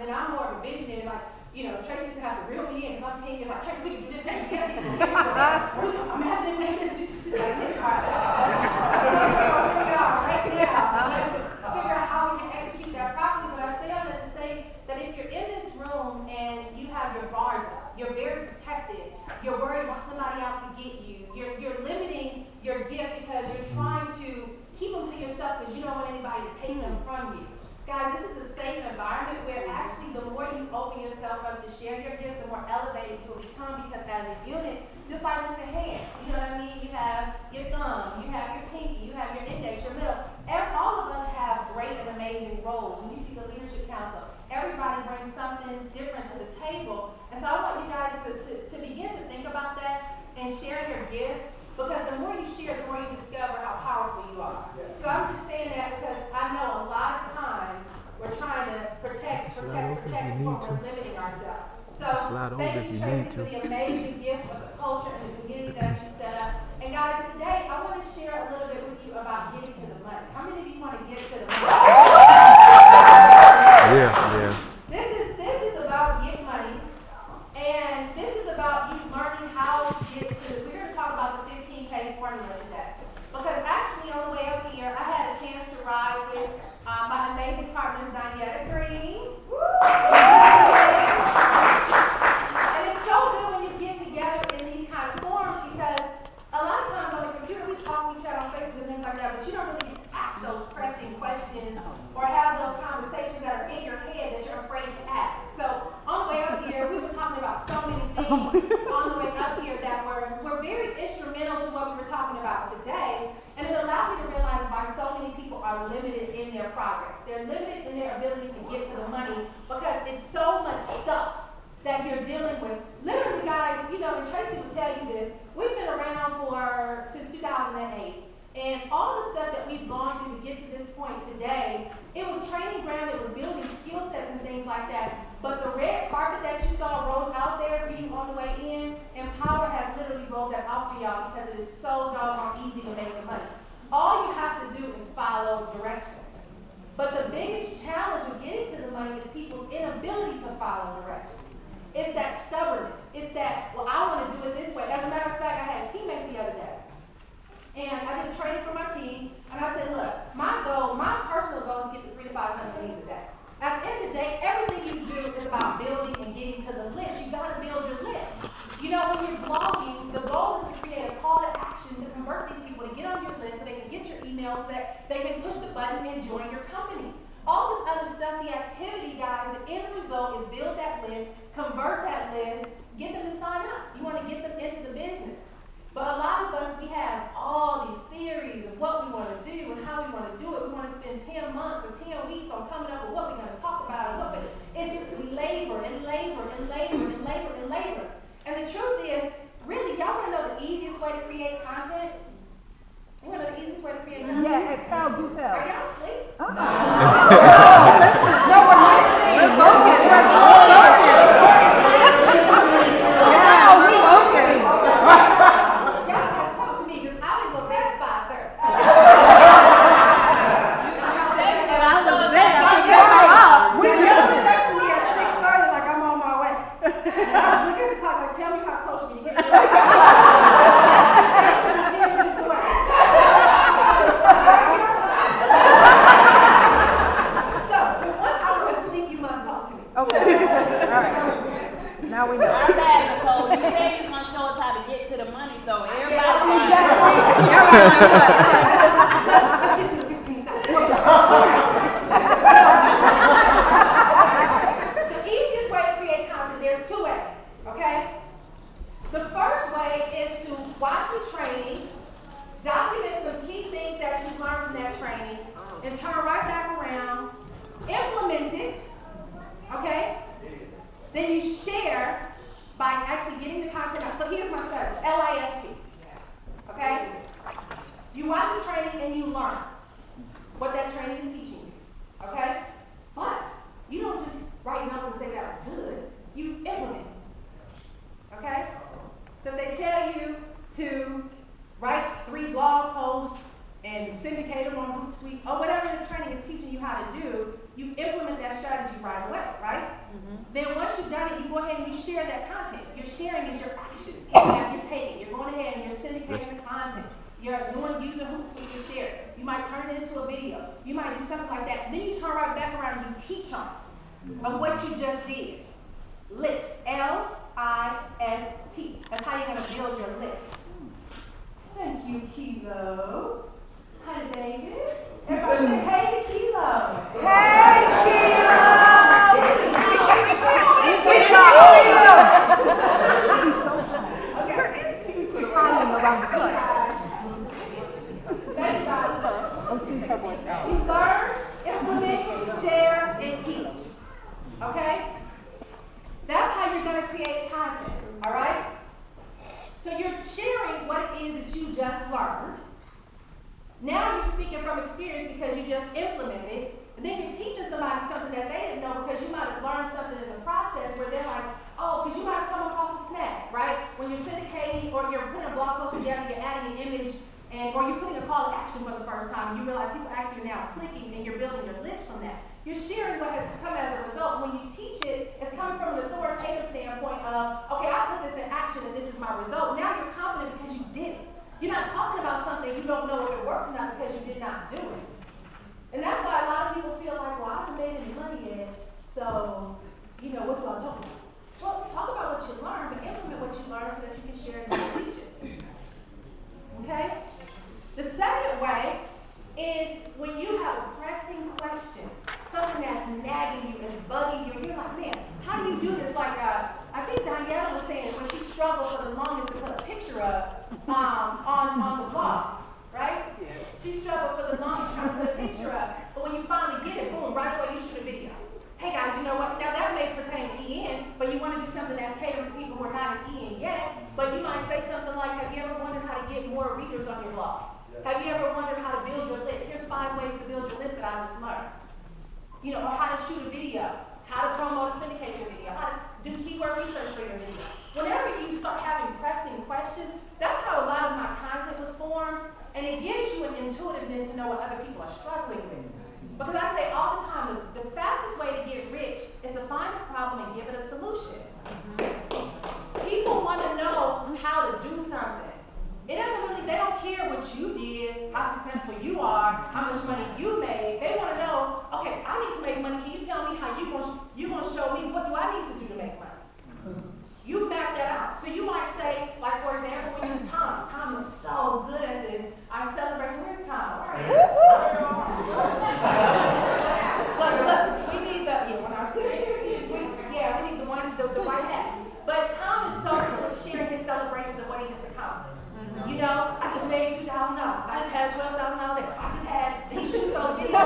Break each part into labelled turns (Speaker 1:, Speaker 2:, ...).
Speaker 1: then I'm more of a visionary, like, Tracy used to have to reel me in, because I'm 10 years, like, Tracy, we can do this, we can get this, imagine this, like, this, all right, right now, let's figure out how we can execute that properly. But I say all that to say that if you're in this room and you have your guards up, you're very protected, you're worried about somebody out to get you, you're limiting your gift because you're trying to keep them to yourself because you don't want anybody to take them from you. Guys, this is a safe environment where actually the more you open yourself up to share your gifts, the more elevated you will become, because as a unit, just like with the hand, you know what I mean? You have your thumb, you have your pinky, you have your index, your middle. All of us have great and amazing roles. When you see the leadership council, everybody brings something different to the table. And so I want you guys to begin to think about that and share your gifts, because the more you share, the more you discover how powerful you are. So I'm just saying that because I know a lot of times we're trying to protect before we're limiting ourselves. So thank you, Tracy, for the amazing gift of the culture and the community that you set up. And guys, today I want to share a little bit with you about getting to the money. How many of you want to get to the money?
Speaker 2: Yeah.
Speaker 1: This is about get money, and this is about you learning how to get to. We're going to talk about the 15K formula today, because actually on the way up here, I had a chance to ride with my amazing partners, Diana Green. And it's so good when you get together in these kind of forums, because a lot of times on the computer we talk, we chat on Facebook and things like that, but you don't really get to ask those pressing questions or have those conversations that are in your head that you're afraid to ask. So on the way up here, we were talking about so many things on the way up here that were very instrumental to what we were talking about today, and it allowed me to realize why so many people are limited in their progress. They're limited in their ability to get to the money because it's so much stuff that you're dealing with. Literally, guys, and Tracy will tell you this, we've been around since 2008. And all the stuff that we've gone through to get to this point today, it was training ground, it was building skill sets and things like that. But the red carpet that you saw rolled out there for you on the way in, Empower has literally rolled that out for y'all because it is so doggone easy to make the money. All you have to do is follow directions. But the biggest challenge with getting to the money is people's inability to follow directions. It's that stubbornness. It's that, well, I want to do it this way. As a matter of fact, I had a teammate the other day. And I did a training for my team, and I said, look, my personal goal is to get to 300 to 500 leads a day. At the end of the day, everything you do is about building and getting to the list. You got to build your list. When you're blogging, the goal is to create a call to action to convert these people to get on your list so they can get your email, so that they can push the button and join your company. All this other stuff, the activity, guys, the end result is build that list, convert that list, get them to sign up. You want to get them into the business. But a lot of us, we have all these theories of what we want to do and how we want to do it. We want to spend 10 months or 10 weeks on coming up with what we're going to talk about. It's just labor and labor and labor and labor and labor. And the truth is, really, y'all want to know the easiest way to create content? You want to know the easiest way to create content?
Speaker 3: Yeah, do tell.
Speaker 1: Are y'all asleep?
Speaker 3: No, we're listening. We're focused. Now we know.
Speaker 4: Our bad, Nicole. You said you was going to show us how to get to the money, so everybody.
Speaker 1: Let's get to the 15,000. The easiest way to create content, there's two ways, okay? The first way is to watch the training, document some key things that you learned from that training, and turn right back around, implement it, okay? Then you share by actually getting the content out. So here's my strategy, L.I.S.T, okay? You watch the training Then once you've done it, you go ahead and you share that content. Your sharing is your action. Now you're taking, you're going ahead and you're syndicating the content. You're doing user hoops with your share. You might turn it into a video. You might do something like that. Then you turn right back around and you teach on it, of what you just did. List. L-I-S-T. That's how you're going to build your list. Thank you, Kilo. Hi, David. Everybody say, hey, Kilo.
Speaker 3: Hey, Kilo!
Speaker 1: He's
Speaker 3: so
Speaker 1: okay.
Speaker 3: Calling around the cut.
Speaker 1: Thank you, guys.
Speaker 3: Oh, she's so much.
Speaker 1: Learn, implement, share, and teach. Okay? That's how you're going to create content. All right? So you're sharing what it is that you just learned. Now you're speaking from experience because you just implemented it. And then you're teaching somebody something that they didn't know because you might have learned something in the process where they're like, oh, because you might have come across a snack, right? When you're syndicating or you're putting a blog post together, you're adding an image, or you're putting a call to action for the first time, you realize people actually are now clicking and you're building your list from that. You're sharing what has come as a result. When you teach it, it's coming from an authoritative standpoint of, okay, I put this in action and this is my result. Now you're confident because you did it. You're not talking about something you don't know if it works or not because you did not do it. And that's why a lot of people feel like, well, I haven't made any money yet, so, what do I talk about? Well, talk about what you learned, but implement what you learned so that you can share it and teach it. Okay? The second way is when you have a pressing question, something that's nagging you and bugging you, and you're like, man, how do you do this? Like, I think Daniela was saying when she struggled for the longest to put a picture up on the blog, right? Yes. She struggled for the longest trying to put a picture up, but when you finally get it, boom, right away you shoot a video. Hey guys, you know what? Now that may pertain to EN, but you want to do something that's catered to people who are not in EN yet, but you might say something like, have you ever wondered how to get more readers on your blog? Have you ever wondered how to build your list? Here's 5 ways to build your list that I just learned. Or how to shoot a video, how to promote a syndication video, how to do keyword research for your video. Whenever you start having pressing questions, that's how a lot of my content was formed, and it gives you an intuitiveness to know what other people are struggling with. Because I say all the time, the fastest way to get rich is to find a problem and give it a solution. People want to know how to do something. It doesn't really, they don't care what you did, how successful you are, how much money you made. They want to know, okay, I need to make money. Can you tell me how you're going to show me what do I need to do to make money? You map that out. So you might say, like for example, when you're Tom. Tom is so good at this. Our celebration, where's Tom? All right. Look, we need the, when our students, we need the one, the white hat. But Tom is so good at sharing his celebrations of what he just accomplished. I just made $2,000. I just had $12,000 there. He shoots those videos.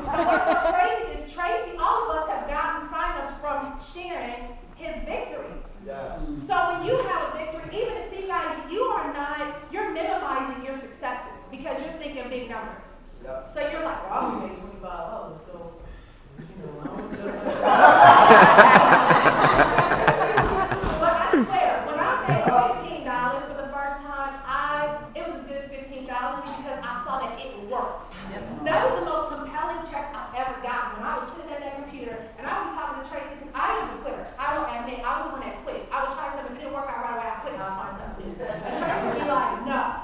Speaker 1: And what's so crazy is Tracy, all of us have gotten signups from sharing his victory. Yeah. So when you have a victory, even if you guys, you're minimizing your successes because you're thinking big numbers. Yep. So you're like, well, I only made $25, so, But I swear, when I paid $15 for the first time, it was as good as $15 because I saw that it worked. Yep. That was the most compelling check I've ever gotten. When I was sitting at that computer, and I would be talking to Tracy, because I am the quitter. I will admit, I was the one that quit. I would try something, if it didn't work out right away, I quit, and I'll find something. And Tracy would be like, no,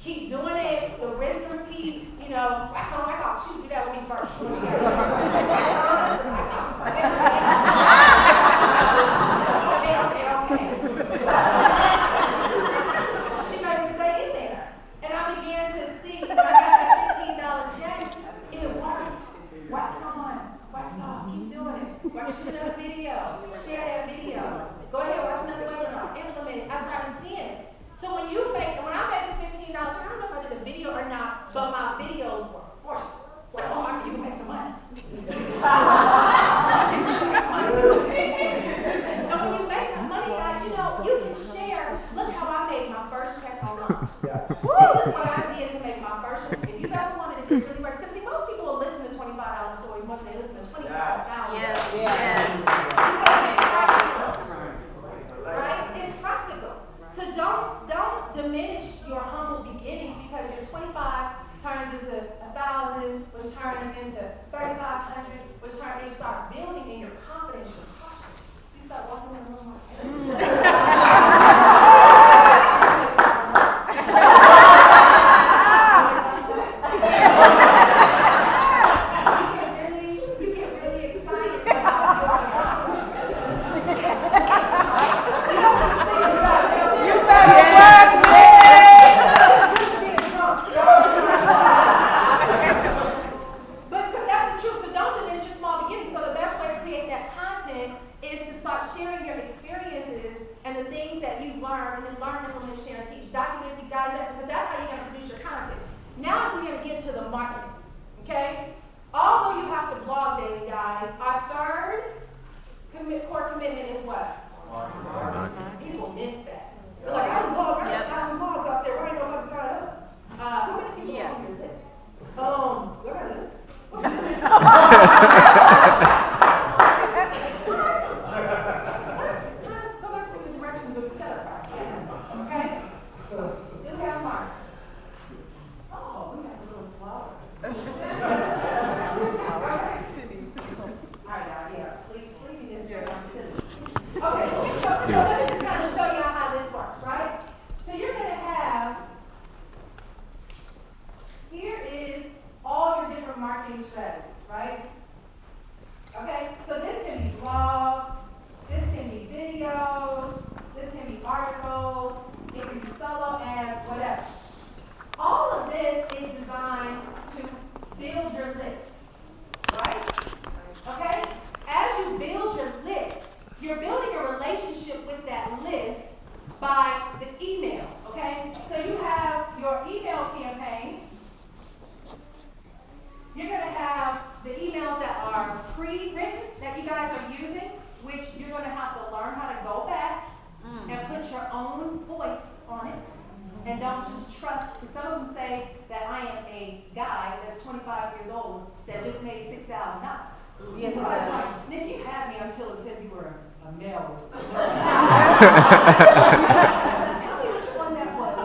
Speaker 1: keep doing it, the rinse and repeat, wax on, wax off. Shoot, do that with me first. Okay. She made me stay in there. And I began to see, when I got that $15 check, it worked. Wax on, wax off, keep doing it. Shoot another video, share that video. Go ahead, watch another webinar, implement it. I started seeing it. So when I made the $15, I don't know if I did a video or not, but my videos were forced. Like, oh, you can make some money. And when you make money, guys, you can share. Look how I made my first check online. This is what I did to make my first check. If you've ever wanted, if it really works, because see, most people will listen to $25 stories more than they listen to $25.
Speaker 4: Yes.
Speaker 1: Right? It's practical. So don't diminish your humble beginnings because your 25 turns into 1,000, which turns into 3,500, which turns into the things that you've learned, and then learn, implement, share, and teach. Document you guys that, because that's how you're going to produce your content. Now we're going to get to the marketing, okay? Although you have to blog daily, guys, our third core commitment is what? People miss that. They're like, I don't blog, I don't blog out there, I don't know how to sign up. How many people on your list? Look at this. Marketing strategies, right? Okay, so this can be blogs, this can be videos, this can be articles, it can be solo ads, whatever. All of this is designed to build your list, right? Okay? As you build your list, you're building a relationship with that list by the emails, okay? So you have your email campaigns. You're going to have the emails that are pre-written that you guys are using, which you're going to have to learn how to go back and put your own voice on it. And don't just trust, because some of them say that I am a guy that's 25 years old that just made $6,000. Yes, so I was like, Nick, you had me until it said you were a male. Tell me which one that was.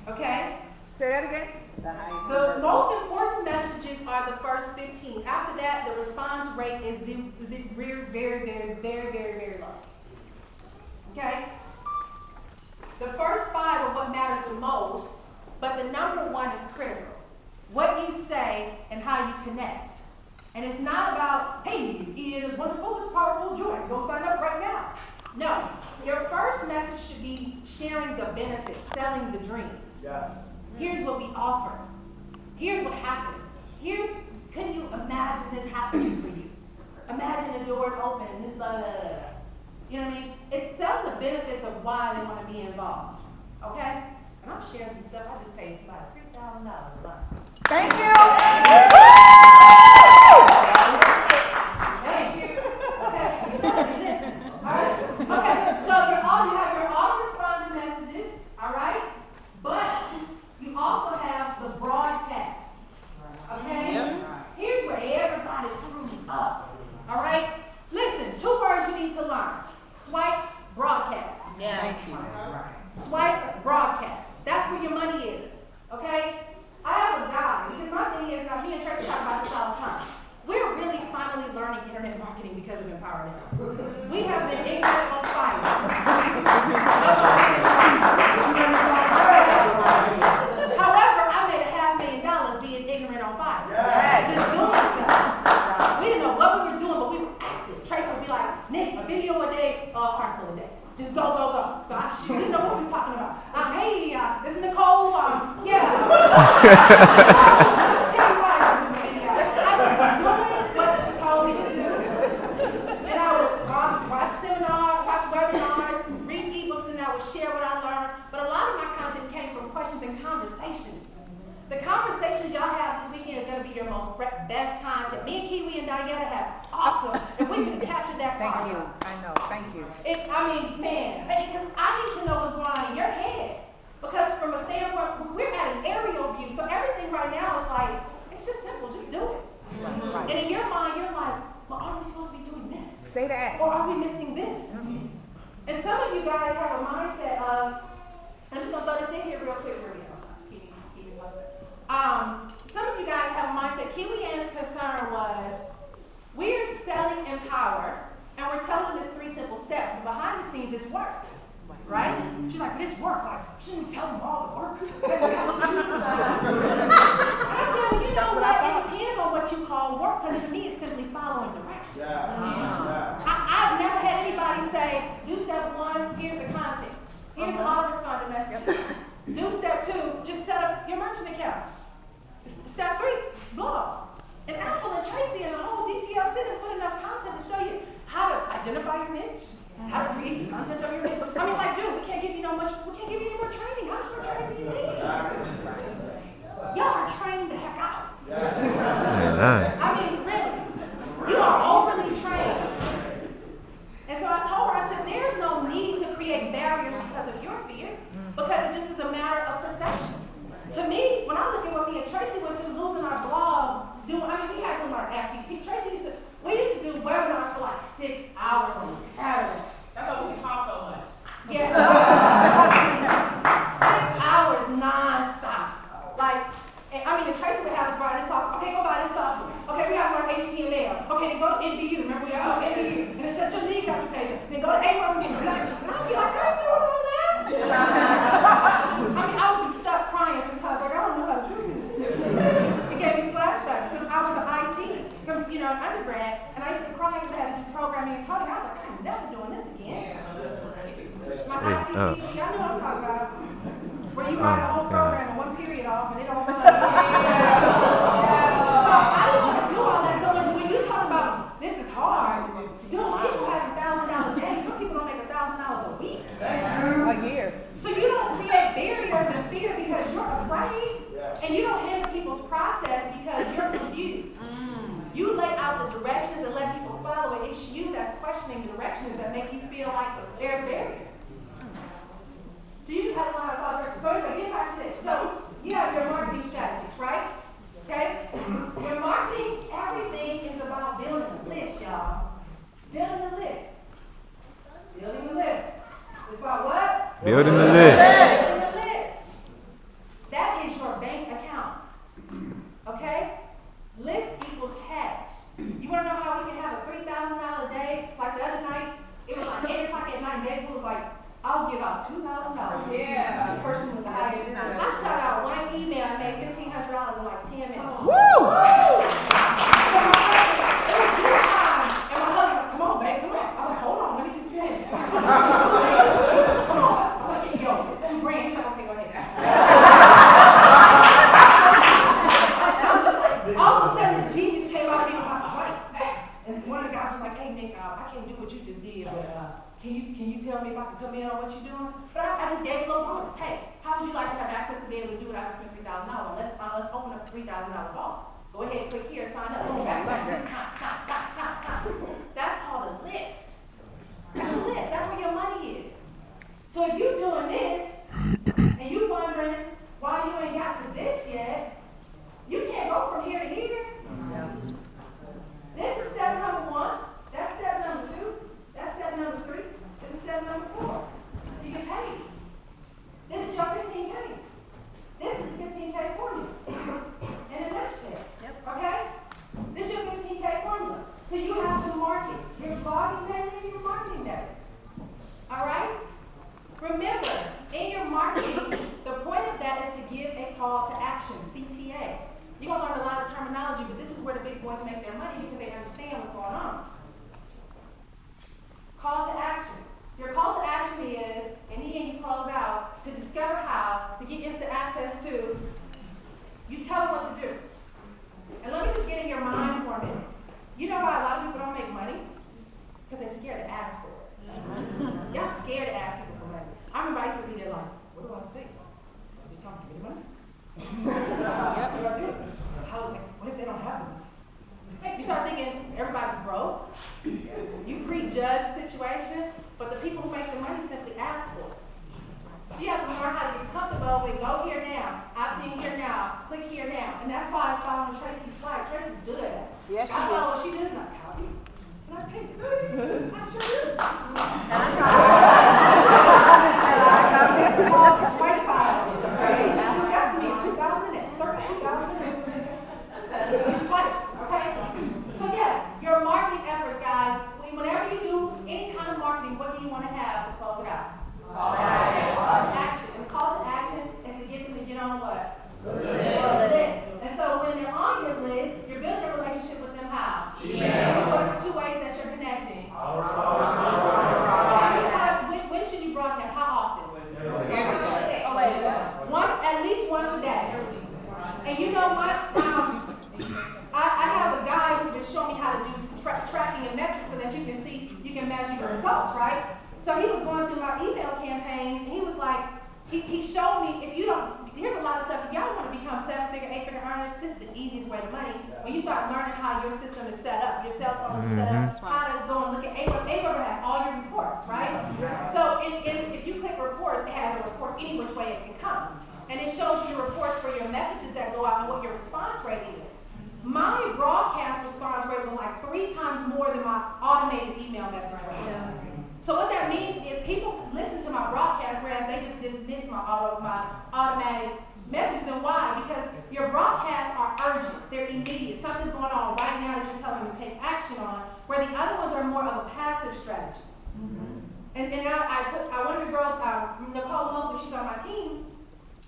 Speaker 1: Okay?
Speaker 3: Say that again.
Speaker 1: The most important messages are the first 15. After that, the response rate is very, very, very, very, very, very low. Okay? The first 5 are what matters the most, but the number 1 is critical. What you say and how you connect. And it's not about, hey, it is wonderful, it's powerful, joy. Go sign up right now. No. Your first message should be sharing the benefits, selling the dream.
Speaker 2: Yeah.
Speaker 1: Here's what we offer. Here's what happened. Can you imagine this happening for you? Imagine the door open and this, blah, blah, blah, blah. You know what I mean? It's selling the benefits of why they want to be involved. Okay? And I'm sharing some stuff. I just paid somebody $3,000 a month.
Speaker 3: Thank you.
Speaker 1: Thank you. Okay, so you better listen. All right? Okay, so you have your autoresponder messages, all right? But you also have the broadcast. Okay? Yep. Here's where everybody screws up. All right? Listen, 2 words you need to learn. Swipe, broadcast.
Speaker 4: Yeah.
Speaker 3: Thank you.
Speaker 1: Swipe, broadcast. That's where your money is. Okay? I have a guy, because my thing is, now me and Tracy talk about this all the time. We're really finally learning internet marketing because of Empower Now. We have been ignorant on fire. However, I made $500,000 being ignorant on fire.
Speaker 2: Yeah.
Speaker 1: Just doing stuff. We didn't know what we were doing, but we were active. Tracy would be like, Nick, a video a day, article a day. Just go, go, go. So we didn't know what we was talking about. Hey, this is Nicole. Yeah. Let me tell you why I was doing it. I was doing what she told me to do. And I would watch seminars, watch webinars, read ebooks, and I would share what I learned. But a lot of my content came from questions and conversations. The conversations y'all have this weekend is going to be your most best content. Me and Kiwi and Diana have awesome. If we can capture that part.
Speaker 3: Thank you. I know. Thank you.
Speaker 1: Man, because I need to know what's going on in your head. Because from a standpoint, we're at an aerial view, so everything right now is like, it's just simple, just do it.
Speaker 3: Mm-hmm. Right.
Speaker 1: And in your mind, you're like, well, are we supposed to be doing this?
Speaker 3: Say that.
Speaker 1: Or are we missing this?
Speaker 3: Mm-hmm.
Speaker 1: And some of you guys have a mindset of, I'm just going to throw this in here real quick. Some of you guys have a mindset. Kiwi Ann's concern was, we're selling Empower, and we're right? She's like, but it's work. Like, shouldn't we tell them all the work that we have to do? And I said, well, you know what? It depends on what you call work, because to me, it's simply following directions. I've never had anybody say, do step 1, here's the content. Here's the autoresponder messages. Do step 2, just set up your merchant account. Step 3, blog. And Apple and Tracy and the whole DTL sit and put enough content to show you how to identify your niche, how to create the content of your niche. I mean, like, dude, we can't give you any more training. How much more training do you need? Y'all are trained the heck out. I mean, really. You are overly trained. And so I told her, I said, there's no need to create barriers because of your fear, because it just is a matter of perception. To me, when I look at what me and Tracy went through losing our blog, we had some of our FTP. We used to do webinars for like 6 hours on Saturday.
Speaker 2: That's why we can talk so much.
Speaker 1: Yeah. 6 hours non-stop. Like, and Tracy would have us buy this software. Okay, go buy this software. Okay, we gotta learn HTML. Okay, then go to NBU. Remember we got NBU. And then set your lead application. Then go to A1. And I'd be like, I don't know all that. I would be stuck crying sometimes. Like, I don't know how to do this. It gave me flashbacks because I was an IT, an undergrad, and I used to cry because I had to do programming and coding. I was like, I'm never doing this again. My IT teacher, y'all know what I'm talking about. Where you write a whole program in one period off and they don't want to. So I didn't want to do all that. So when you talk about this is hard, dude, people have $1,000 a day. Some people don't make $1,000 a week.
Speaker 3: A year.
Speaker 1: So you don't create barriers and fear because you're afraid, and you don't handle people's process because you're confused. You lay out the directions and let people follow it. It's you that's questioning the directions that make you feel like there's barriers. So you just have to learn how to follow directions. So anyway, get back to this. So you have your marketing strategies, right? Okay? Your marketing, everything is about building a list, y'all. Building a list. Building a list. It's about what?
Speaker 5: Building the list.
Speaker 1: Building a list. That is your bank account. Okay? List equals cash. You want to know how we can have a $3,000 a day? Like the other night, it was like 8 o'clock at night, David was like, I'll give out $2,000.
Speaker 2: Yeah.
Speaker 1: The person with the highest. I shot out one email and made $1,500 in like 10 minutes.
Speaker 3: Woo!
Speaker 1: It was dinner time, and my husband was like, come on, babe, come on. I'm like, hold on, let me just finish. Come on. I'm like, yo, it's $2,000. He's like, okay, go ahead. I'm just like, all of a sudden this genius came out of me on my swipe. And one of the guys was like, hey, Nick, I can't do what you just did, but can you tell me if I can come in on what you're doing? But I just gave a little bonus. Hey, how would you like to have access to be able to do it after spend $3,000? Let's open up a $3,000 vault. Go ahead, click here, sign up. Sign. That's called a list. That's a list. That's where your money is. So if you're doing this and you're wondering why you ain't got to this yet, you can't go from here to here. This is step number 1. That's step number 2. That's step number 3. This is step number 4. You get paid. This is your 15K. This is the 15K formula. And the next check. Okay? This is your 15K formula. So you have to market your blogging day and your marketing day. All right? Remember, in your marketing, the point of that is to give a call to action, CTA. You're going to learn a lot of terminology, but this is where the big boys make their money because they understand what's going on. Call to action. Your call to action is, in the end you close out, to discover how to get instant access to, you tell them what to do. And let me just get in your mind for a minute. You know why a lot of people don't make money? Because they're scared to ask for it. Y'all scared to ask people for money. I remember I used to be there like, what do I say? I'm just talking to get money. Yep, what do I do? What if they don't have money? You start thinking everybody's broke. You prejudge the situation, but the people who make the money simply ask for it. So you have to learn how to get comfortable with go here now, opt in here now, click here now. And that's why I followed Tracy's slide. Tracy's good at it.
Speaker 3: Yes, she
Speaker 1: I
Speaker 3: is.
Speaker 1: follow what she does, like copy. Can I pay this? I sure do. Swipe files. You got to me in 2000, circa 2000. You swipe, okay? So yeah, your marketing efforts, guys, whenever you do any kind of marketing, what do you want to have to close it out? results, right? So he was going through my email campaigns, and he was like, he showed me, if you don't, here's a lot of stuff, if y'all want to become 7-figure, 8-figure earners, this is the easiest way to money. When you start learning how your system is set up, your sales funnel is set up, how to go and look at AWeber has all your reports, right? So if you click reports, it has a report any which way it can come. And it shows you your reports for your messages that go out and what your response rate is. My broadcast response rate was like 3 times more than my automated email message rate. So what that means is people listen to my broadcast, whereas they just dismiss my automatic messages. And why? Because your broadcasts are urgent. They're immediate. Something's going on right now that you're telling them to take action on, where the other ones are more of a passive strategy. And one of the girls, Nicole, Mosley, she's on my team.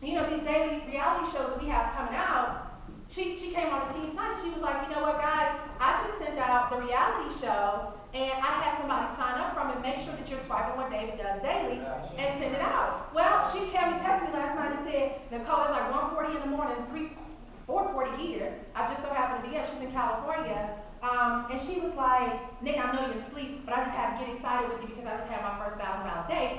Speaker 1: You know, these daily reality shows that we have coming out, she came on the team site and she was like, you know what, guys, I just sent out the reality show and I had somebody sign up from it, make sure that you're swiping what David does daily and send it out. Well, she came and texted me last night and said, Nicole, it's like 1:40 in the morning, 4:40 here. I just so happened to be here. She's in California. And she was like, Nick, I know you're asleep, but I just had to get excited with you because I just had my first $1,000 day.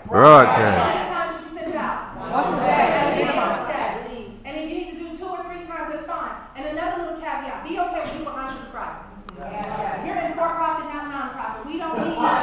Speaker 5: Broadcast.
Speaker 1: How many times should you send it out?
Speaker 3: Once a day.
Speaker 1: At least. And if you need to do 2 or 3 times, that's fine. And another little caveat, be okay with people unsubscribing. You're in for-profit, not non-profit. We don't need you. If you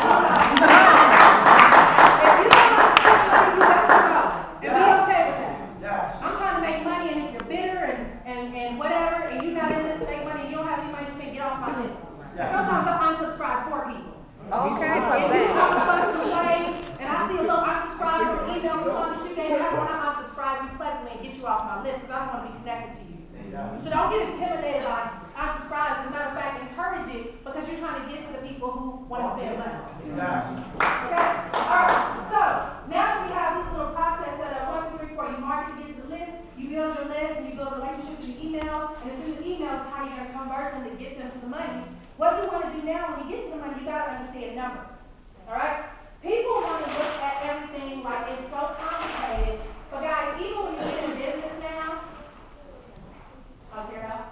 Speaker 1: don't unsubscribe, you got to go. And be okay with that. I'm trying to make money, and if you're bitter and whatever, and you're not in this to make money, and you don't have any money to spend, get off my list. Sometimes I unsubscribe for people.
Speaker 3: Okay, for
Speaker 1: If you talk
Speaker 3: that.
Speaker 1: to us away, and I see a little unsubscribe or email response that you gave, I want to unsubscribe you pleasantly and get you off my list because I don't want to be connected to you. So don't get intimidated by unsubscribes. As a matter of fact, encourage it because you're trying to get to the people who want to spend money. Okay? Alright, so now that we have this little process set up, 1, 2, 3, 4, you market to get to the list, you build your list, and you build a relationship with your emails, and then through the emails is how you're going to convert them to get them to the money. What you want to do now when you get to the money, you got to understand numbers. Alright? People want to look at everything like it's so complicated. But guys, even when you get in business now, I'll tear it up.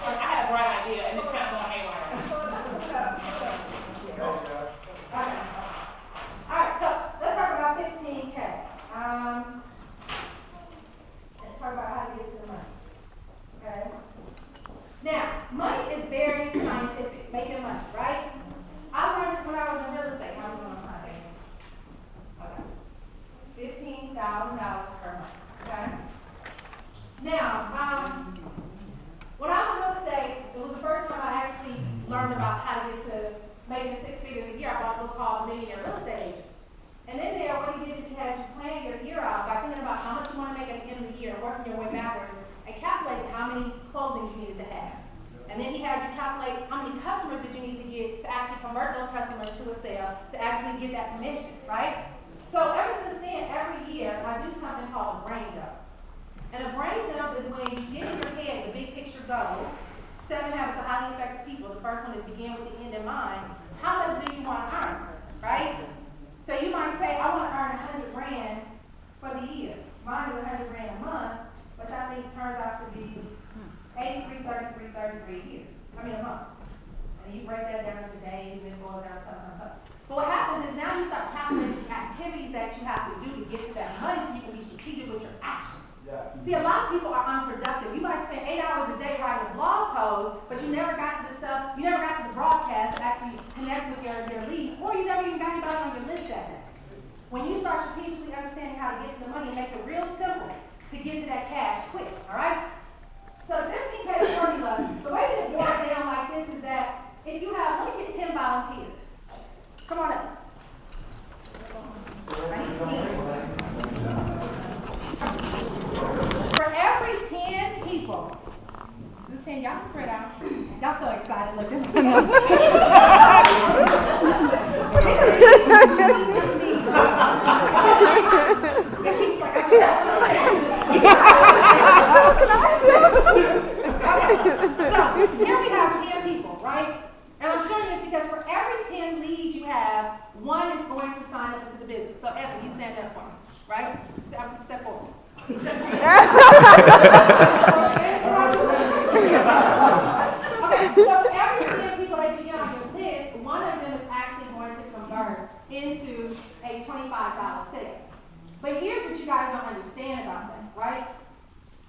Speaker 2: I had a bright idea and it's kind of going haywire.
Speaker 1: Alright, so let's talk about 15K. Let's talk about how to get to the money. Okay? Now, money is very scientific, making money, right? I learned this when I was in real estate. How many on Monday? Okay. $15,000 per month. Okay? Now, when I was in real estate, it was the first time I actually learned about how to get to making 6 figures a year. I bought a book called The Millionaire Real Estate Agent. And then there, what he did is he had you plan your year out by thinking about how much you want to make at the end of the year, working your way backwards, and calculating how many closings you needed to have. And then he had you calculate how many customers did you need to get to actually convert those customers to a sale, to actually get that commission, right? So ever since then, every year, I do something called a brain dump. And a brain dump is when you get in your head the big picture goal, 7 habits of highly effective people. The first one is begin with the end in mind. How much do you want to earn, right? So you might say, I want to earn $100,000 for the year. Mine is $100,000 a month, which I think turns out to be 83, 33, 33 a year. A month. And you break that down to days, and then boil it down to something. But what happens is now you start calculating the activities that you have to do to get to that money so you can be strategic with your action. See, a lot of people are unproductive. You might spend 8 hours a day writing a blog post, but you never got to the stuff, you never got to the broadcast to actually connect with your leads, or you never even got anybody on your list that day. When you start strategically understanding how to get to the money, it makes it real simple to get to that cash quick, all right? So the 15K formula, the way that it boils down like this is that if you have, let me get 10 volunteers. Come on up. I need 10. For every 10 people, this 10, y'all can spread out. Y'all so excited looking. Okay, so every 10 people that you get on your list, one of them is actually going to convert into a $25 sale. But here's what you guys don't understand about that, right?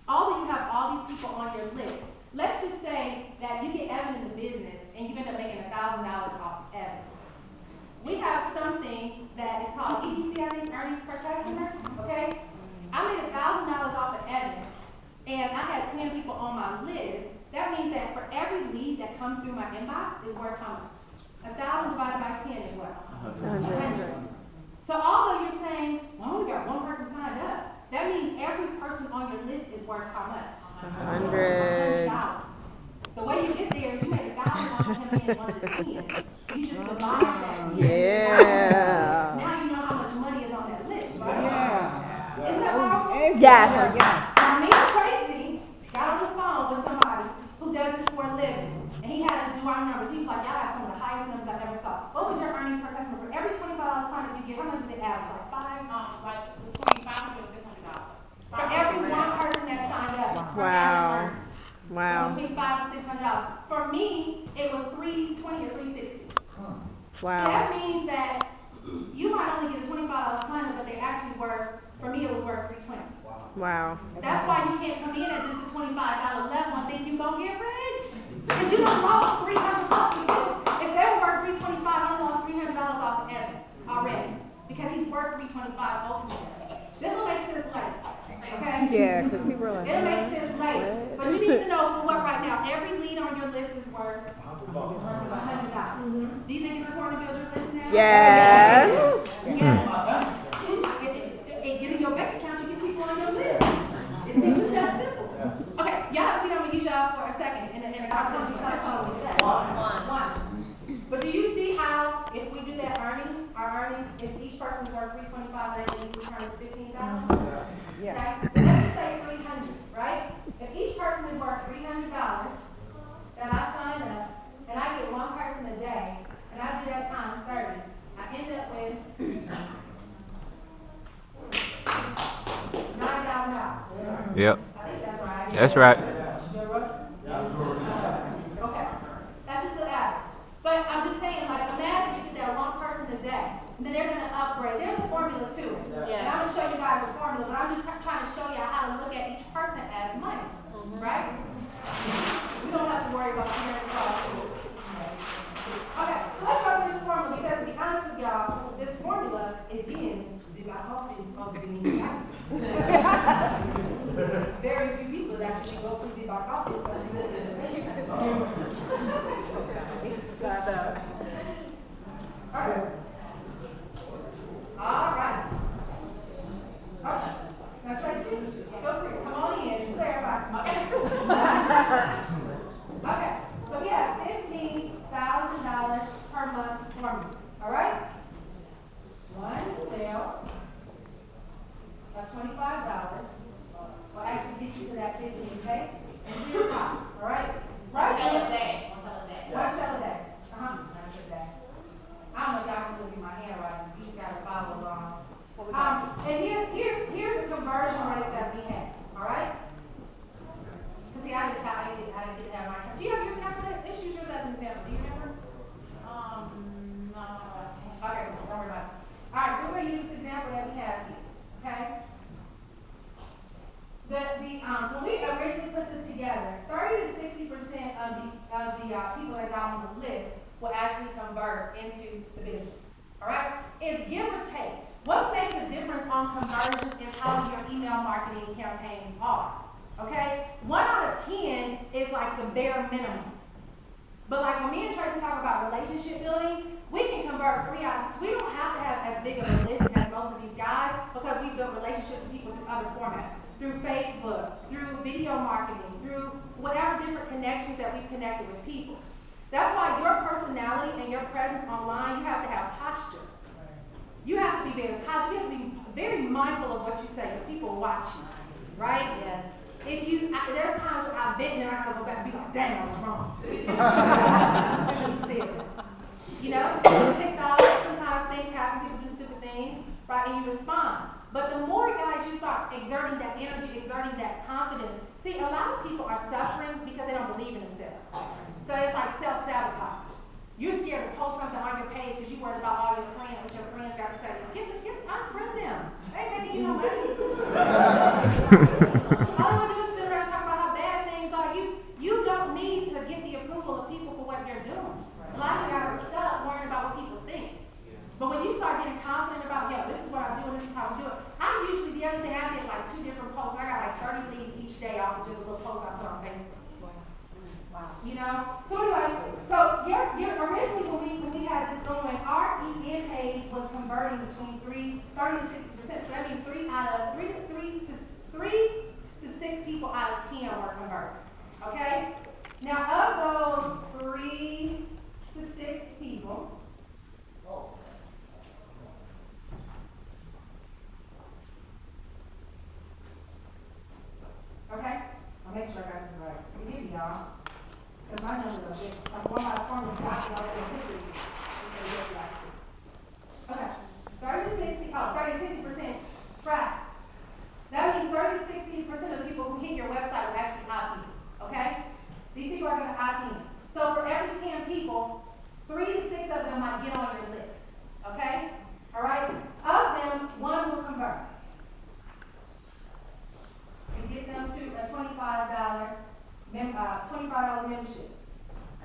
Speaker 1: Although you have all these people on your list, let's just say that you get Evan in the business and you end up making $1,000 off of Evan. We have something that is called EPC, I think, earnings per customer, okay? I made $1,000 off of Evan, and I had 10 people on my list. That means that for every lead that comes through my inbox is worth how much? 1,000 divided by 10 is what? 100. So although you're saying, well, I only got one person signed up, that means every person on your list is worth how much? $100. The way you get there is you made $1,000 off of him being one of the 10. You just divide that.
Speaker 3: Yeah.
Speaker 1: Now you know how much money is on that list, right? Yeah. Isn't that powerful?
Speaker 3: Yes.
Speaker 1: Now, me and Tracy got on the phone with somebody who does this for a living, and he had us do our numbers. He was like, y'all have some of the highest numbers I've ever saw. What was your earnings per customer? For every $25 sign up you get, how much did it average? Like
Speaker 2: Between $500 and $600.
Speaker 1: for every one person that signed up.
Speaker 3: Wow. Wow.
Speaker 1: Between $500 and $600. For me, it was $320 or $360. So
Speaker 3: Wow.
Speaker 1: that means that you might only get a $25 sign up, but they actually were, for me, it was worth $320.
Speaker 3: Wow.
Speaker 1: That's why you can't come in at just the $25 level and think you're going to get rich. Because you don't lost $300. If they were worth $325, I lost $300 off of Evan already. Because he's worth $325 ultimately. This will make sense later. Okay?
Speaker 3: Yeah, because people are like,
Speaker 1: It'll make sense later. But you need to know for what right now, every lead on your list is worth $100. Do you think it's important to build your list now?
Speaker 3: yes.
Speaker 1: Yes. Get in your bank account, you get people on your list. It's just that simple. Okay, y'all have seen I'm gonna use y'all for a second in a conversation. That's all we said. One. But do you see how if we do that our earnings, if each person's worth $325, then each return is $15?
Speaker 3: Yeah.
Speaker 1: Okay? Let's just say 300, right? If each person is worth $300 that I sign up, and I get one person a day, and I do that times 30, I end up with $9,000.
Speaker 5: Yep.
Speaker 1: I think that's right.
Speaker 5: That's right.
Speaker 1: Okay. That's just the average. But I'm just saying, like, imagine you get that one person a day, and then they're going to upgrade. There's a formula to it. And I'm going to show you guys the formula, but I'm just trying to show you how to look at each person as money. Right? We don't have to worry about hearing the cost. Okay, so let's go through this formula, because to be honest with y'all, this formula is being very few people that actually go through the back office. All right. Okay. Now, Tracy, feel free. Come on in and clarify. Okay. So we have $15,000 per month formula. All right? One sale of $25 will actually get you to that 15, okay? And here's how. All right?
Speaker 2: One sell a
Speaker 1: Right?
Speaker 2: day. One sell a day.
Speaker 1: One sale a day. Not a day. I don't know if y'all can look at my handwriting. You just gotta follow along. And here's the conversion rates that we have. All right? Cause see, I didn't have mine. Do you have your template? Let's use yours as an example. Do you remember?
Speaker 2: No.
Speaker 1: Okay, don't worry about it. All right, so we're gonna use this example that we have here. Okay? When we originally put this together, 30 to 60% of the people that got on the list will actually convert into the business. All right? It's give or take. What makes a difference on conversion is how your email marketing campaigns are. Okay? 1 out of 10 is like the bare minimum. But like when me and Tracy talk about relationship building, we can convert 3 out of 6. We don't have to have as big of a list as most of these guys, because we build relationships with people through other formats. Through Facebook, through video marketing, through whatever different connections that we've connected with people. That's why your personality and your presence online, you have to have posture. You have to be very positive. You have to be very mindful of what you say, because people watch you, right? Yes. There's times where I've been and I gotta go back and be like, dang, I was wrong. That's what you said. You know, TikTok, sometimes things happen, people do stupid things, right? And you respond. But the more guys you start exerting that energy, exerting that confidence. See, a lot of people are suffering because they don't believe in themselves. So it's like self-sabotage. You're scared to post something on your page because you worried about all your friends, what your friends got to say. Unfriend them. They ain't making you no money. All I want to do is sit around and talk about how bad things are. You don't need to get the approval of people for what you're doing. A lot of you guys are stuck worrying about what people think. But when you start getting confident about, yo, this is what I do and this is how we do it. The other day I did like 2 different posts. I got like 30 leads each day off of just a little post I put on Facebook. Wow. You know? So anyway, so originally when we had this going, our ENA was converting between 30 to 60%. So that means 3 to 6 people out of 10 were converted. Okay? Now of those 3 to 6 people, okay? I'll make sure I got this right. Forgive me, y'all. Because my numbers are big. Like one of my formulas got me over in history. Okay. 30 to 60% right. That means 30 to 60% of the people who hit your website will actually opt in. Okay? These people are going to opt in. So for every 10 people, 3 to 6 of them might get on your list. Okay? All right? Of them, 1 will convert. And get them to a $25 membership.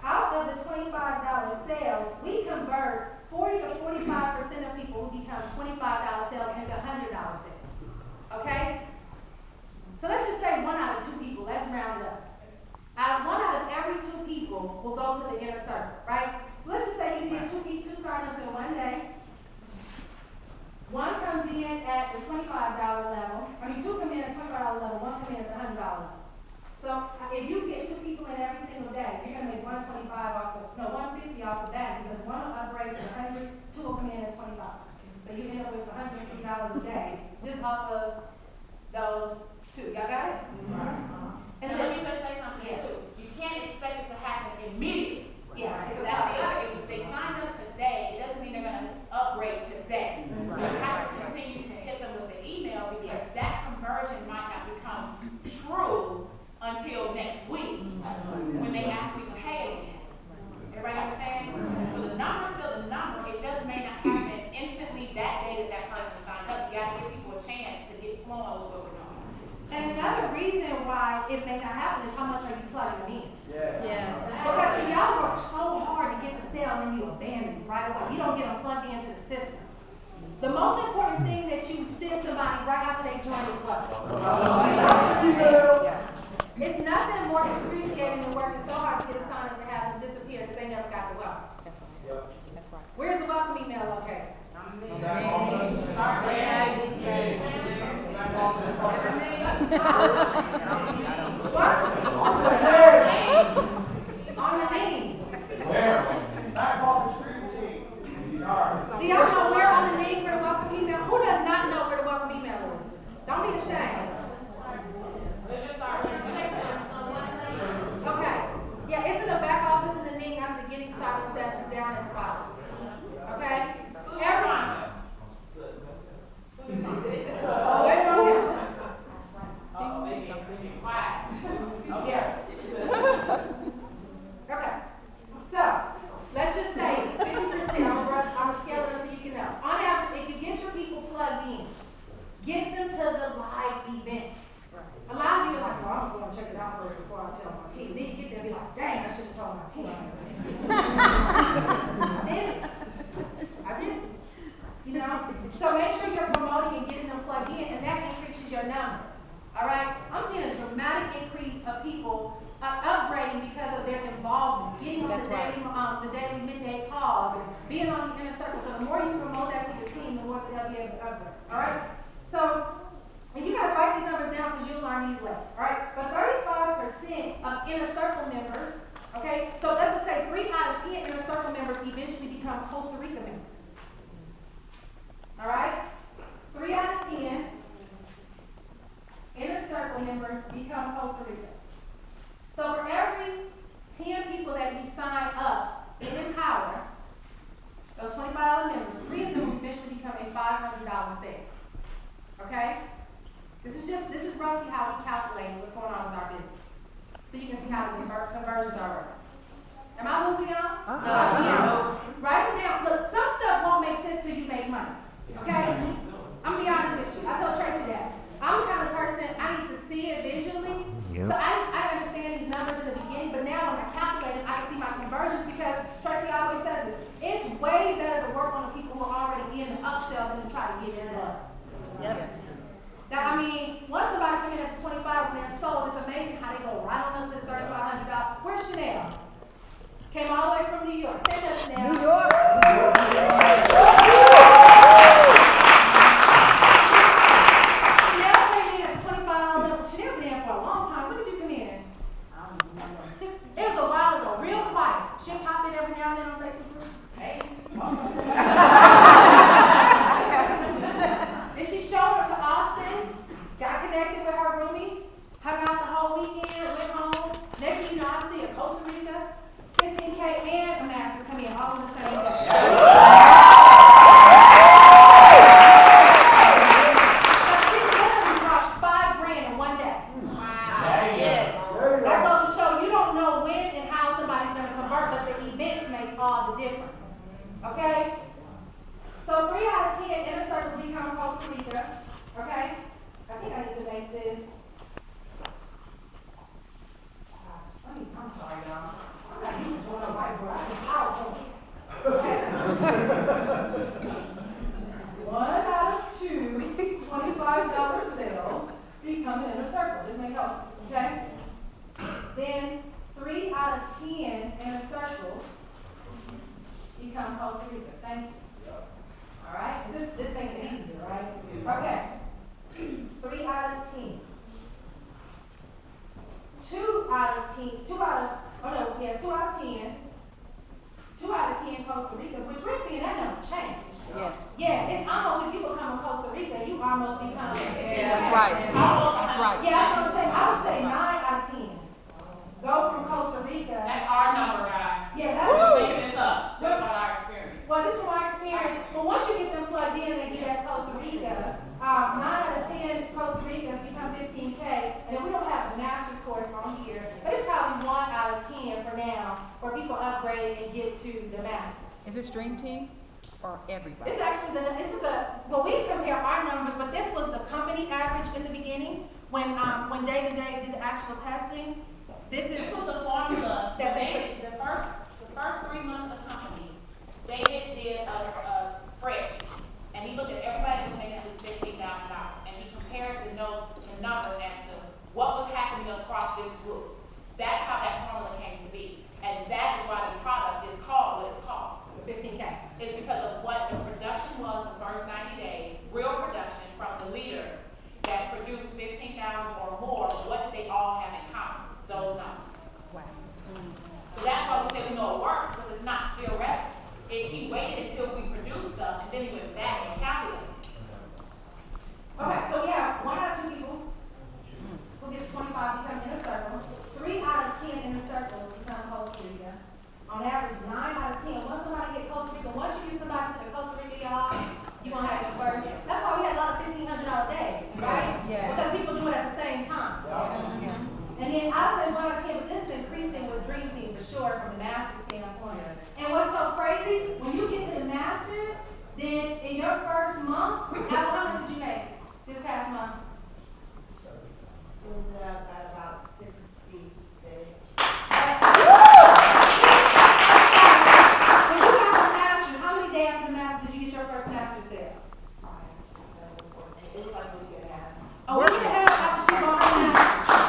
Speaker 1: Out of the $25 sales, we convert 40 to 45% of people who become $25 sales into $100 sales. Okay? So let's just say 1 out of 2 people. Let's round it up. 1 out of every 2 people will go to the inner circle, right? So let's just say you did 2 sign-ups in 1 day. 1 comes in at the $25 level. 2 come in at the $25 level, 1 come in at the $100 level. So if you get 2 people in every single day, you're gonna make 150 off the bat because 1 will upgrade to 100, 2 will come in at 25. So you end up with $150 a day just off of those 2. Y'all got it? Mm-hmm.
Speaker 2: And let me just say something too. You can't expect it to happen immediately.
Speaker 1: Yeah,
Speaker 2: So that's the other issue. They signed up today, it doesn't mean they're going to upgrade today. So you have to continue to hit them with the email because that conversion might not become true until next week when they actually pay again. Everybody understand? So the number's still the number. It just may not happen instantly that day that person signed up. You got to give people a chance to get flowing with what we're doing.
Speaker 1: And another reason why it may not happen is how much are you plugging them in?
Speaker 4: Yeah.
Speaker 1: Because see, y'all work so hard to get the sale and then you abandon it right away. You don't get them plugged into the system. The most important thing that you send somebody right after they join is what? It's nothing more excruciating than working so hard to get a sign up to have them disappear because they never got the welcome. That's right. That's right. Where's the welcome email located? On the name.
Speaker 5: Where? Back off the street team.
Speaker 1: Do y'all know where on the name where the welcome email? Who does not know where the welcome email is? Don't be ashamed.
Speaker 2: They just start doing
Speaker 1: Okay. Yeah, it's in the back office and the name under the getting started steps is down at the bottom. Okay? Wait on him. Yeah. Okay. So, let's just say 50%. I'm gonna scale it so you can know. On average, if you get your people plugged in, get them to the live event. A lot of you are like, well, I'm going to check it out first before I tell my team. Then you get there and be like, dang, I should have told my team. I did. You know? So make sure you're promoting and getting them plugged in, and that increases your numbers. All right? I'm seeing a dramatic increase of people upgrading because of their involvement, getting on the daily midday calls, and being on the inner circle. So the more you promote that to your team, the more they'll be able to upgrade. All right? So, and you guys write these numbers down because you'll learn these later. All right? But 35% of inner circle members, okay? So let's just say 3 out of 10 inner circle members eventually become Costa Rica members. All right? 3 out of 10 inner circle members become Costa Rica. So for every 10 people that you sign up in Empower, those $25 members, 3 of them eventually become a $500 sale. losing how the conversions are working. Am I losing y'all?
Speaker 3: Uh-uh.
Speaker 1: Write it down. Look, some stuff won't make sense till you make money. Okay? I'm gonna be honest with you. I told Tracy that. I'm the kind of person, I need to see it visually.
Speaker 3: Yep.
Speaker 1: So I understand these numbers in the beginning, but now when I calculate it, I can see my conversions because Tracy always says it. It's way better to work on the people who are already in the upsell than to try to get in the up.
Speaker 4: Yep.
Speaker 1: Now, I mean, once somebody comes in at 25 when they're sold, it's amazing how they go right on up to the $3,500. Where's Chanel? Came all the way from New York. Stand up, Chanel.
Speaker 3: New York.
Speaker 1: Chanel came in at $25 level. Chanel been in for a long time. When did you come in?
Speaker 2: I don't remember.
Speaker 1: It was a while ago, real quiet. She'll pop in every now and then on Facebook. Hey. And she showed up to Austin, got connected with her roomies, hung out the whole weekend, went home. Next thing you know, I see a Costa Rica, 15K and a master come in all in the same day. She literally dropped $5,000 in one day. That goes to show you don't know when and how somebody's going to convert, but the event makes all the difference. Okay? So 3 out of 10 inner circles become Costa Rica. Okay? I think I need to make this. I'm sorry, y'all. I'm not used to doing a whiteboard. I can PowerPoint. Okay. 1 out of 2 $25 sales become an inner circle. This may help. Okay? Then 3 out of 10 inner circles become Costa Rica. Thank you. All right? This ain't easy, right? Okay. 3 out of 10. 2 out of 10. 2 out of 10. 2 out of 10 Costa Ricas, which we're seeing that number change.
Speaker 4: Yes.
Speaker 1: Yeah, it's almost, if you become a Costa Rica, you almost become.
Speaker 4: That's right.
Speaker 1: Almost.
Speaker 4: That's right.
Speaker 1: Yeah, I was gonna say 9
Speaker 4: right.
Speaker 1: out of 10. Go from Costa Rica.
Speaker 2: That's our number, guys.
Speaker 1: Yeah,
Speaker 2: We're
Speaker 1: that's.
Speaker 2: just making this up, just on our experience.
Speaker 1: Well, this is from our experience, but once you get them plugged in, they get at Costa Rica. 9 out of 10 Costa Ricans become 15K, and then we don't have the master's course on here, but it's probably 1 out of 10 for now, where people upgrade and get to the master's.
Speaker 6: Is this Dream Team or everybody?
Speaker 1: This actually, well, we compare our numbers, but this was the company average in the beginning, when David did the actual testing. This
Speaker 2: was the formula
Speaker 1: that
Speaker 2: the first 3 months of the company. David did a spreadsheet, and he looked at everybody who was making at least $15,000, and he compared the numbers as to what was happening across this group. That's how that formula came to be, and that is why the product is called what it's called.
Speaker 1: 15K.
Speaker 2: It's because of what the production was the first 90 days, real production from the leaders that produced 15,000 or more. What did they all have in common? Those numbers.
Speaker 6: Wow.
Speaker 2: So that's why we say we know it works, because it's not theoretical. It's he waited until we produced stuff, and then he went back and calculated.
Speaker 1: Okay, so we have 1 out of 2 people who get 25 become inner circle. 3 out of 10 inner circles become Costa Rica. On average, 9 out of 10. Once somebody gets Costa Rica, once you get somebody to the Costa Rica, y'all, you're going to have conversion. That's why we had a lot of $1,500 days, right?
Speaker 6: Yes.
Speaker 1: Because people do it at the same time. And then I said 1 out of 10, but this is increasing with Dream Team for sure from the master's standpoint. And what's so crazy, when you get to the masters, then in your first month, how much did you make this past month?
Speaker 7: Ended up at about 66.
Speaker 1: When you got the masters, how many days after the masters did you get your first master's sale?
Speaker 7: It was like a week and a half.
Speaker 1: A week and a half after she bought her master's.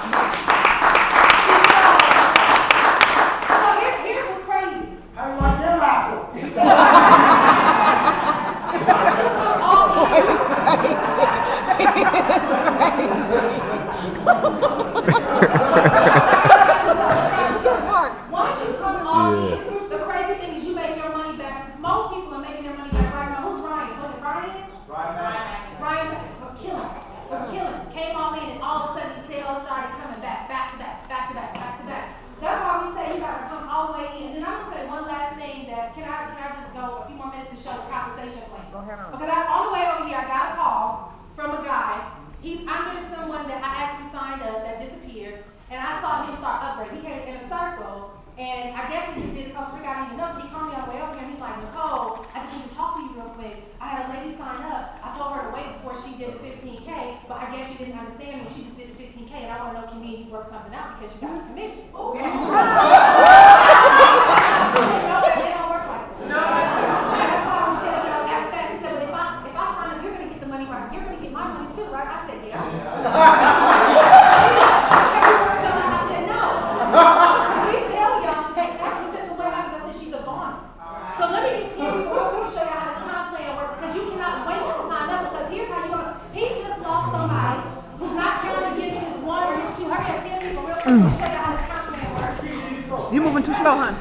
Speaker 1: So here's what's crazy.
Speaker 5: How you like them apples?
Speaker 1: Once you come off in, the crazy thing is you make your money back. Most people are making their money back right now. Who's Ryan? Was it Ryan? Ryan was killing. Came all in, and all of a sudden these sales started coming back to back. That's why we say you gotta come all the way in. And I'm gonna say one last thing that can I just go a few more minutes to show the compensation plan?
Speaker 3: Go ahead on.
Speaker 1: Because on the way over here, I got a call from a guy. He's under someone that I actually signed up that disappeared, and I saw him start upgrading. He came And I guess he just did it because Rick got even know. So he called me on the way over here and he's like, Nicole, I just need to talk to you real quick. I had a lady sign up. I told her to wait before she did the 15K, but I guess she didn't understand me. She just did the 15K, and I want to know, can we work something out because you got a commission? Oh, it don't work like that. No. That's why I'm saying, that fast. She said, but if I sign up, you're going to get the money right. You're going to get my money too, right? I said, yeah. I said, no. We tell y'all to take action. He said, so what happens? I said, she's a goner. So let me continue real quick to show you how this time plan works, because you cannot wait to sign up, because here's how you want to, he just lost somebody who's not counting against his one or his two. Hurry up, 10 people real quick to show you how this time plan works.
Speaker 3: You moving too slow, hon.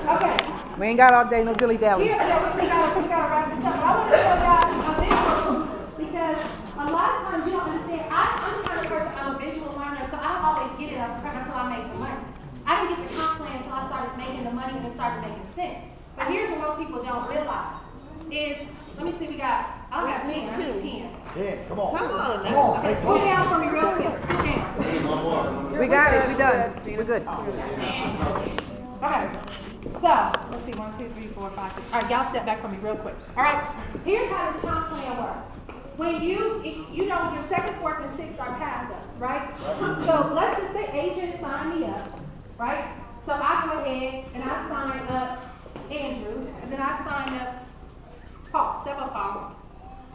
Speaker 1: Okay.
Speaker 3: We ain't got all day, no dilly dallies.
Speaker 1: Here, we gotta wrap this up. But I want to show y'all a visual, because a lot of times you don't understand. I'm the kind of person, I'm a visual learner, so I don't always get it up front until I make the money. I didn't get the comp plan until I started making the money and it started making sense. But here's what most people don't realize is, let me see, I don't have 10, I need 10.
Speaker 5: Yeah, come on.
Speaker 3: Come on
Speaker 5: Come on.
Speaker 1: Okay, scoot down for me real quick, scoot down.
Speaker 3: We got it. We done. We're good.
Speaker 1: Okay, so, let's see, 1, 2, 3, 4, 5, 6. All right, y'all step back for me real quick. All right, here's how this comp plan works. When you know, your second, fourth, and sixth are pass-ups, right? So let's just say Adrian signed me up, right? So I go ahead and I sign up Andrew, and then I sign up Paul. Step up, Paul.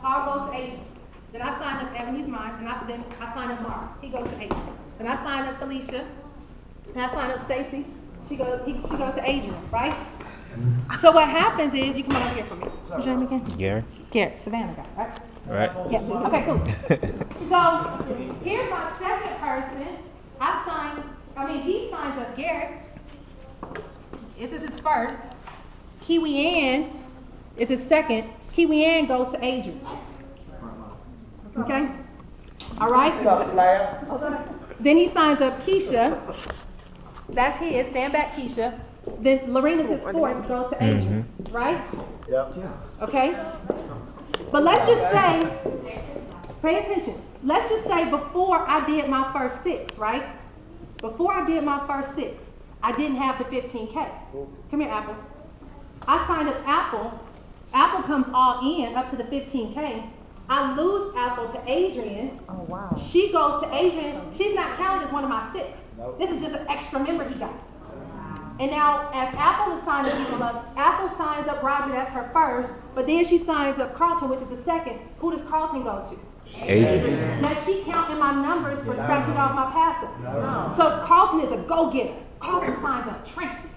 Speaker 1: Paul goes to Adrian. Then I sign up Evan, he's mine, and then I sign up Mark. He goes to Adrian. Then I sign up Felicia. And I sign up Stacy. She goes to Adrian, right? So what happens is, you come on over here for me. What's your name again? Garrett, Savannah guy, right?
Speaker 8: Right.
Speaker 1: Yeah, okay, cool. So, here's my second person. He signs up Garrett. This is his first. Kiwi Ann is his second. Kiwi Ann goes to Adrian. Okay? All right?
Speaker 5: What's up, player?
Speaker 1: Then he signs up Keisha. That's his. Stand back, Keisha. Then Lorena's his fourth, goes to Adrian. Right?
Speaker 5: Yep.
Speaker 1: Okay? But let's just say, pay attention. Let's just say before I did my first 6, right? Before I did my first 6, I didn't have the 15K. Come here, Apple. I signed up Apple. Apple comes all in up to the 15K. I lose Apple to Adrian.
Speaker 3: Oh, wow.
Speaker 1: She goes to Adrian. She's not counted as one of my 6. This is just an extra member he got. And now, as Apple is signing people up, Apple signs up Roger, that's her first, but then she signs up Carlton, which is the second. Who does Carlton go to?
Speaker 8: Adrian.
Speaker 1: Now she counting my numbers for scratching off my passes. So Carlton is a go-getter. Carlton signs up Tracy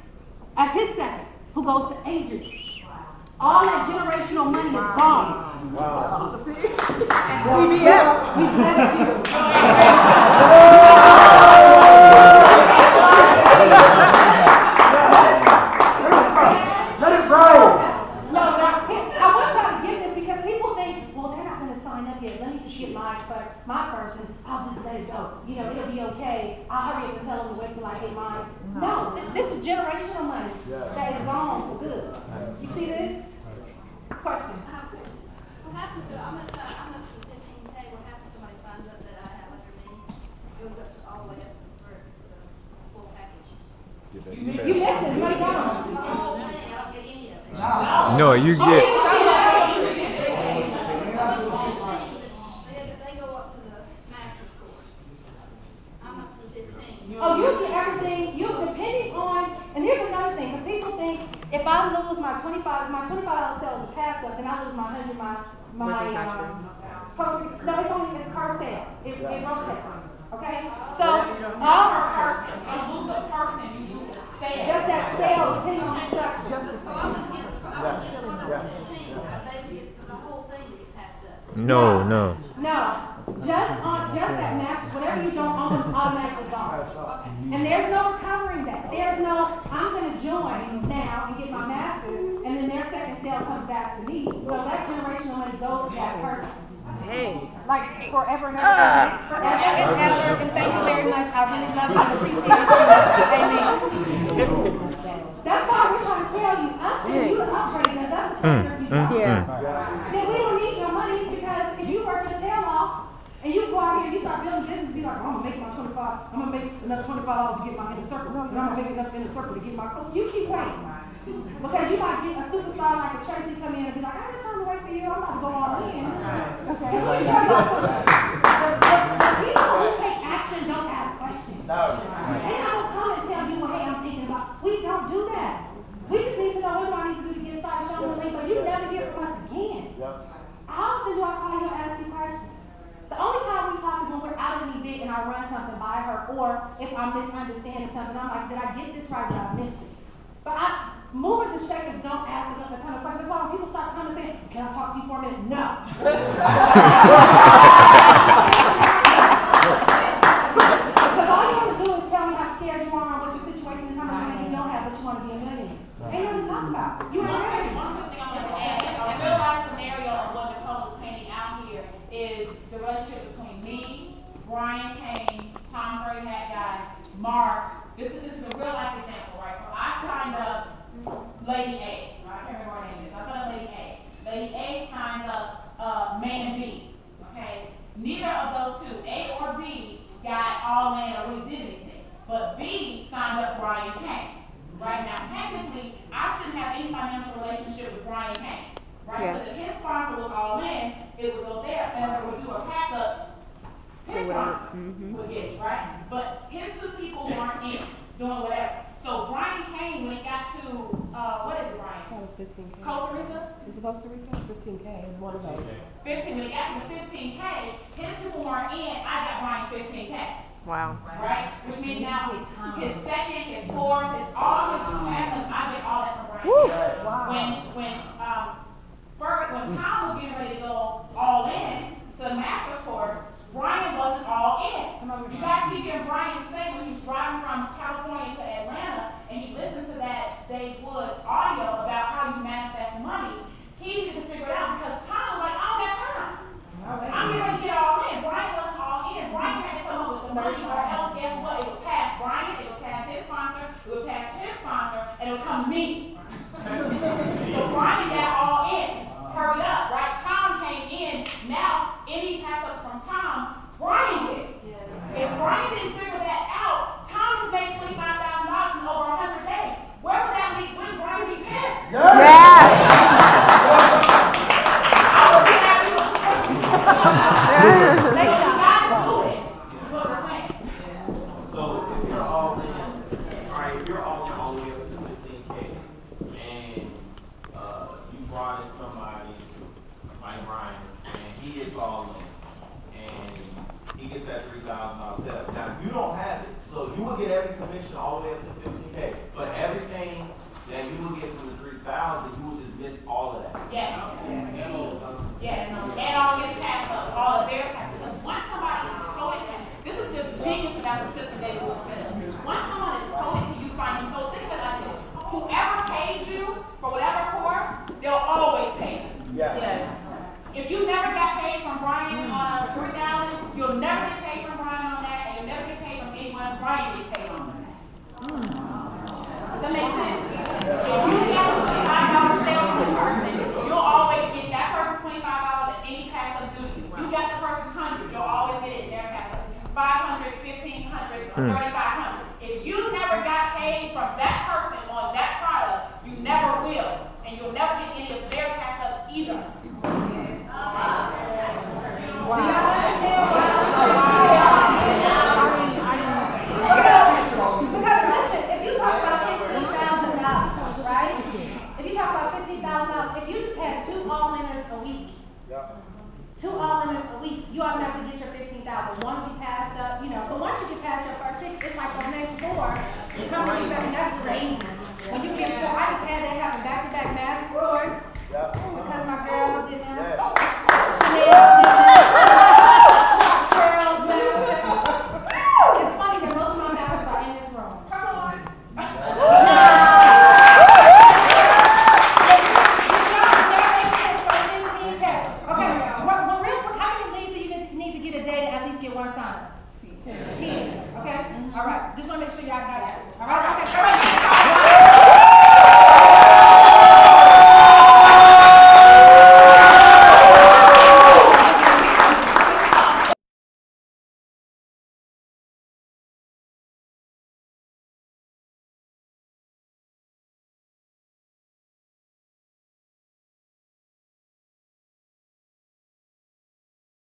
Speaker 1: as his second, who goes to Adrian. All that generational money is gone.
Speaker 5: Wow.
Speaker 1: CBS, we bless you.
Speaker 5: Let it roll.
Speaker 1: No, I want y'all to get this because people think, well, they're not going to sign up yet. Let me just get my person. I'll just let it go. You know, it'll be okay. I'll hurry up and tell them to wait till I get mine. No, this is generational money that is gone for good. You see this? Question.
Speaker 7: What happens to, I'm at the 15K, what happens to somebody signs up that I have under me? Goes up all the way up for the full package.
Speaker 1: You missed it. You already got it.
Speaker 7: The whole thing, I don't get any of it.
Speaker 8: No, you get.
Speaker 7: They go up to the master's course. I'm up to 15.
Speaker 1: Oh, you do everything. You depending on, and here's another thing, because people think if I lose my $25 sale is a pass up, then I lose my 100, no, it's car sale. It rotates. Okay? So, all
Speaker 2: person. You lose a person, you lose a sale.
Speaker 1: just that sale, depending on the structure.
Speaker 7: So I must get one up to 15, but they get the whole thing to get passed up.
Speaker 8: No.
Speaker 1: No, just that master's, whatever you don't own is automatically gone. And there's no recovering that. There's no, I'm going to join now and get my master's, and then their second sale comes back to me. So that generational money goes to that person.
Speaker 3: Dang.
Speaker 1: Like forever and ever. Forever and ever. And thank you very much. I really love you and appreciate you. Amen. That's why we're trying to tell you, us and you to upgrade because that's the
Speaker 3: Yeah.
Speaker 1: Then we don't need your money because if you work your tail off and you go out here and you start building business, be like, oh, I'm gonna make my 25, I'm gonna make another $25 to get my inner circle, and I'm gonna make enough inner circle to get my coach. You keep waiting. Because you might get a superstar like a Tracy come in and be like, I didn't turn away for you, I'm about to go all in. Okay. The people who take action don't ask questions.
Speaker 5: No.
Speaker 1: They don't come and tell you, well, hey, I'm thinking about, we don't do that. We just need to know what do I need to do to get started, show me the link, but you never hear from us again. How often do I call you and ask you questions? The only time we talk is when we're out of an event and I run something by her, or if I'm misunderstanding something, I'm like, did I get this right, did I miss it? But movers and shakers don't ask a ton of questions. That's why when people start coming and saying, can I talk to you for a minute? No. Because all you want to do is tell me how scared you are and what your situation is, how much money you don't have, but you want to be a millionaire. Ain't nothing to talk about. You ain't ready.
Speaker 2: One quick thing I want to add, a real life scenario of what Nicole is painting out here is the relationship between me, Brian Kane, Tom Brady hat guy, Mark. This is a real life example, right? So I signed up Lady A. I can't remember her name is. I signed up Lady A. Lady A signs up man B. Okay? Neither of those two, A or B, got all in or really did anything. But B signed up Brian Kane. Right now, technically, I shouldn't have any financial relationship with Brian Kane. Right?
Speaker 3: Yeah.
Speaker 2: Because if his sponsor was all in, it would go there. And if it would do a pass up, his sponsor would get it, right? But his two people weren't in, doing whatever. So Brian Kane, when he got to, what is it, Brian?
Speaker 3: That was 15K.
Speaker 2: Costa Rica?
Speaker 3: Is it Costa Rica? 15K is one of those.
Speaker 2: 15. When he got to the 15K, his people weren't in, I got Brian's 15K.
Speaker 3: Wow.
Speaker 2: Right? Which means now his second, his fourth, all his classes, I get all that from Brian.
Speaker 3: Wow.
Speaker 2: When Tom was getting ready to go all in to the master's course, Brian wasn't all in. You guys keep hearing Brian say when he's driving from California to Atlanta and he listened to that Dave Wood audio about how you manifest money, he needed to figure it out because Tom was like, I don't have time. I'm getting ready to get all in. Brian wasn't all in. Brian had to come up with the money or else guess what? It would pass Brian, it would pass his sponsor, it would pass his sponsor, and it would come to me. So Brian got all in. Hurry up, right? Tom came in. Now, any pass-ups from Tom, Brian gets. If Brian didn't figure that out, Tom has made $25,000 in over 100 days. Where would that leave? Would Brian be pissed?
Speaker 3: Yes.
Speaker 2: I would be happy with it. You gotta do it, is what we're saying.
Speaker 8: So if you're all in, alright, if you're all the way up to 15K and you brought in somebody like Brian and he gets all in and he gets that $3,000 setup. Now you don't have it, so you will get every commission all the way up to 15K. But everything that you will get from the 3,000, you will